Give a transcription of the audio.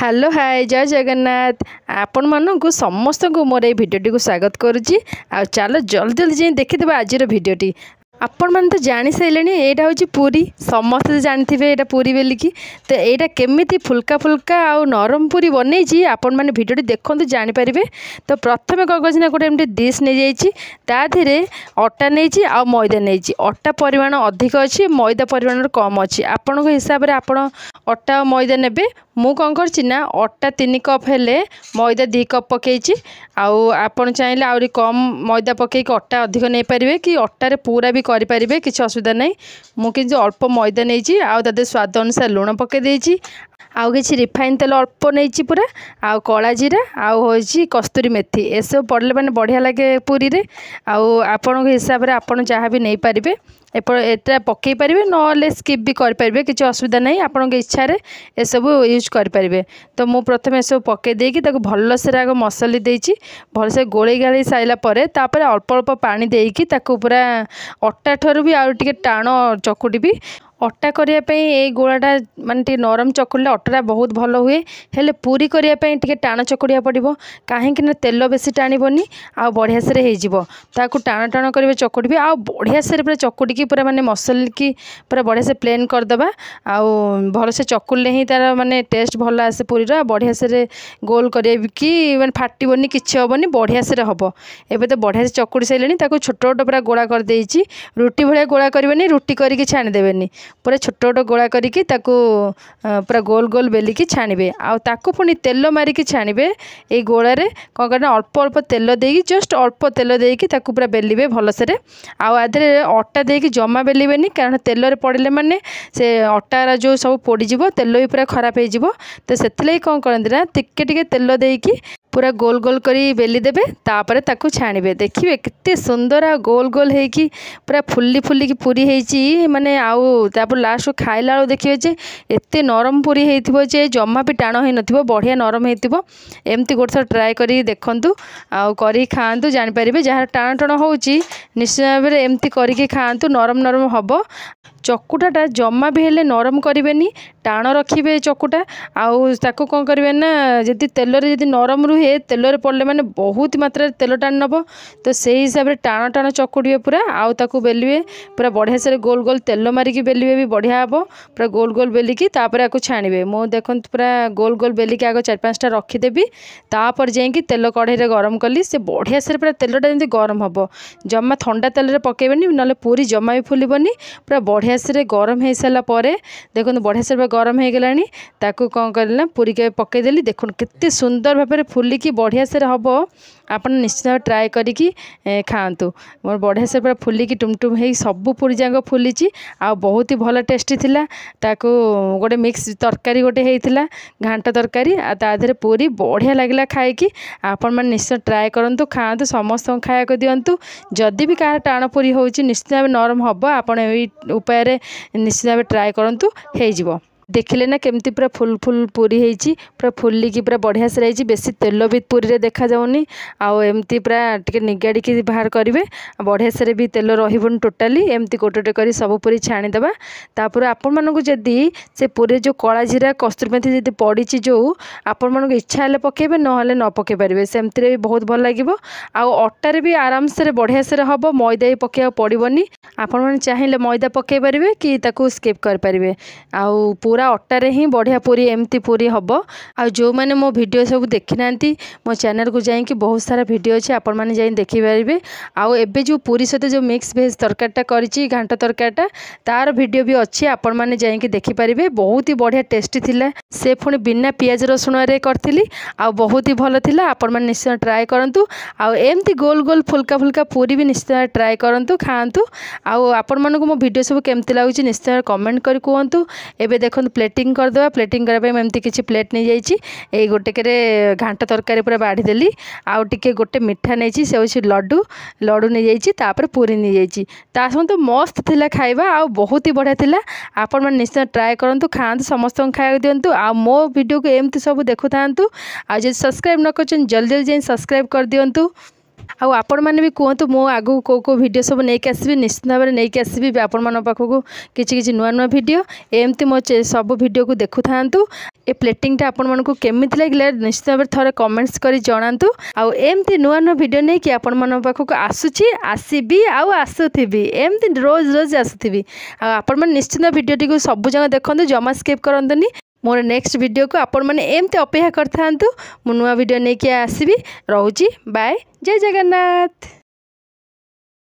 Hello hi जय जगन्नाथ आपण मानक समस्त को मोर ये भिडियोटी को स्वागत करुच्ची। आ चलो जल्दी जल्दी जाई देखिदेबा आज भिडियोटी। आपण मैंने तो जानी सारे यहाँ हूँ पूरी समस्त जानते यहाँ पूरी बेलिकी तो यहाँ केमी फुल्का फुल्का आउ नरम पूरी बनई आपण मैंने भिडियोटी देखो जानीपारे। तो प्रथम कौन कर गोटे एमती डिश नहीं जाइए अटा नहीं आ मैदा नहीं अटा परिमाण अधिक अच्छी मैदा परिमाण कम अच्छी आपण हिसाब से आप अटा और मैदा ने मु कौन करना अटा 3 कप हेले मैदा 2 कप पकई आपड़ चाहिए आहरी कम मैदा पकईक अटा अधिक नहीं पारे कि अटारे पूरा भी करें किसी असुविधा नहीं। मुझे अल्प मैदा नहीं आदे स्वाद अनुसार लुण पकई आउ कि रिफाइन तेल अल्प नहीं पूरा आउ कला जीरा आउ कस्तूरी मेथी ए सब पड़े मैंने बढ़िया लगे पूरी रे आपण हिसाब से आप जहाँ भी नहीं पारे एटा पकई पारे ना स्किप भी करें किसी असुविधा नहीं आपण इच्छा ए सब यूज करें। तो मु प्रथम सब पकई देकी भलसे आग मसली देची भलसे गोले गाड़ी सारापर अल्प अल्प पानी देकी पूरा अटा ठू भी आउ टे टाण चकुटी अटा करने ये गोलाटा मानते नरम चकुड़े अटा बहुत भल हुए हेले पूरी करने टाण चकुड़िया पड़ो कहीं तेल बेसी टाणबनी आ बढ़िया से हो टाण टाण करेंगे चकुड़ी आ बढ़िया से पूरा चकुड़ी पूरा माने मसल की पूरा बढ़िया से प्लेन करदे आउ भल से चकुड़े ही तार माने टेस्ट भल आसे पूरी बढ़िया से गोल कि माने फाटबनी किसी हेनी बढ़िया से हम एवं तो बढ़िया से चकुड़ी सारे छोट छोट पूरा गोला करदे रुटी भाया गोला करेंगे रुटी करके छाणीदेवेनि पूरा छोट छोट गोला करके पूरा गोल गोल बेलिकी छाणीबे आउ पुणी तेल मारिकी छाणीबे ये गोलारे कौन करना अल्प अल्प तेल देकी जस्ट अल्प तेल देकी पूरा बेलिबे भलसे आधे अटा देकी जमा बेलिबेनी कारण तेल पड़े माने से अटार जो सब पोड़ीज तेल भी पूरा खराब हो तो से कौन करते ना टिके तेल देकी पूरा गोल गोल करी बेली देबे तापर ताकू छाणीबे देखिए कितने सुंदर आ गोल गोल होगी पूरा फुली फुली की पूरी होती माने आउ तापर लास्ट खाइला बेलू देखिए जे एते नरम पूरी होइथिबो जे जमा भी टाण होई नथिबो बढ़िया नरम होइथिबो। एमती गोटे थर ट्राए करी देखंतु आउ करी खाआंतु जानि परिबे जहाँ टाण टाण होउची निश्चित भाव में एमती करिके खाआंतु नरम नरम हबो। चकुटाटा जमा भी हेले नरम करेंगे टाण रखिए चकुटा आउ ताको कौन करेंगे ना जदि तेल जदि नरम रुहे तेल पड़े माने बहुत मात्रा तेल टाण नब तो से हिसाब से टाण टाण चकुड़े पूरा आउ ताको बेलिए पूरा बढ़िया से गोल गोल तेल मारिकी बेलिए भी बढ़िया हम पूरा गोल गोल बेलिकी तापर आपको छाणीबे मो देखो पूरा गोल गोल बेलिकी आग 4-5टा रखीदेवी तापर जाइए तेल कढ़ई गरम कली से बढ़िया से पूरा तेलटा जमी गरम हम जमा ठंडा तेल पकेबनी ना पूरी जमा भी फुलबनी पूरा बढ़िया से गरम हो सारापर देखो बढ़िया से गरम हो गलानी ताकू कौन करना पूरी के पकईदेली देखो कितने सुंदर भाव में फुलिकी बढ़िया से हम आप निश्चित भाव ट्राए करी खातु मोर बढ़िया से पूरा फुलिकी टुमटुम हो सब पूरी जाक फुली आ बहुत ही भल टेस्टी थिला ताकू गोटे मिक्स तरकारी गोटे होता घांट तरकारी तादेह पूरी बढ़िया लगे खाई आपण मैंने निश्चित ट्राए करूँ खातु समस्त खाया दिंतु जदि भी कह टाण पूरी हो निश्चित भाव नरम हम आप उपाय निश्चित भाव ट्राए करूँ हो देखिले ना केमती पूरा फुल फुल पूरी होती पूरा फुलिकी पूरा बढ़िया से रही बेसी तेल भी पूरी रे देखा जाउनी आउ एमती पूरा टिके निगाड़ी बाहर करेंगे बढ़िया से भी तेल रही टोटाली एमती गोटे गोटे कर सब पूरी छाणीदेवा तापर आपण मानक जदि से पूरी जो कला जीरा कस्तूरी मेथी जब पड़ी जो आपण मानक इच्छा है पकेबे नहले न पकई पारे सेमती भी बहुत भल लगे आउ अटारे भी आराम से बढ़िया से हम मैदा भी पकड़ा पड़बनी आपण मैंने चाहिए मैदा पकई पारे कि स्किप करें आउ पूरा अटारे ही बढ़िया पूरी एमती पूरी हम आ जो मैंने मो वीडियो सब देखी ना मो चैनल को जाइए बहुत सारा वीडियो अच्छे आपण मैंने जाई देखिपारे आउ एबे जो पूरी सहित जो मिक्स भेज तरकारीटा करी घांट तरकारीटा तार वीडियो भी अच्छी आपण मैंने जाइए देखिपारे बहुत ही बढ़िया टेस्टी थिला से पुणी बिना पियाज रसुण रे करथिली आ बहुत ही भल थिला आपण मैंने निश्चय ट्राए करंतु आउ एमती गोल गोल फुल्का फुल्का पूरी भी निश्चय ट्राए करंतु खाआंतु आउ आपण मानक मो वीडियो सब केमती लागुची निश्चय कमेंट करी कहंतु। एबे देखो प्लेटिंग करदे प्लेटिंग करने एमती किसी प्लेट नहीं जाइए गोटे के घांट तरकारी पूरा बाढ़ी देली आउ टिके गोटे मिठा नहीं से हूँ लड्डू लड्डू नहीं जापर पूरी नहीं जा तो मस्त थिला खाइबा आउ बहुत ही बढ़िया थिला आपण मैंने निश्चय ट्राए करंतु खाआंतु समस्त खाया दिंतु आ मो वीडियो को एमती सब देखु थांतु आ जे सब्सक्राइब न कर जल्दी जल्दी जाई सब्सक्राइब कर दिंतु आउ आपण मैंने भी कहतु मो आगू को वीडियो सब नहीं आसबि निश्चित भाव में नहीं आसबि आपण मान पाखक किसी नुआ नुआ वीडियो एमती मो सब वीडियो को देखु थांतु ए प्लेटिंगटा आपण मानकु केमिति लागला निश्चित भाव थोड़े कमेंट्स करी जणातु। आउ एमती नुआ नुआ वीडियो नहीं कि आपण मन पाखक आसुची आसीबी आउ आसुथिबी एमती रोज रोज आसुथिबी। आपण मन निश्चित वीडियो टी सब जगह देखंतु जमा स्किप करंतुनी। मोर नेक्स्ट वीडियो को आपण मैंने एमती अपेक्षा करथांतु। मु नुआ वीडियो नहीं कि आसीबी। रहूची बाय जय जगन्नाथ।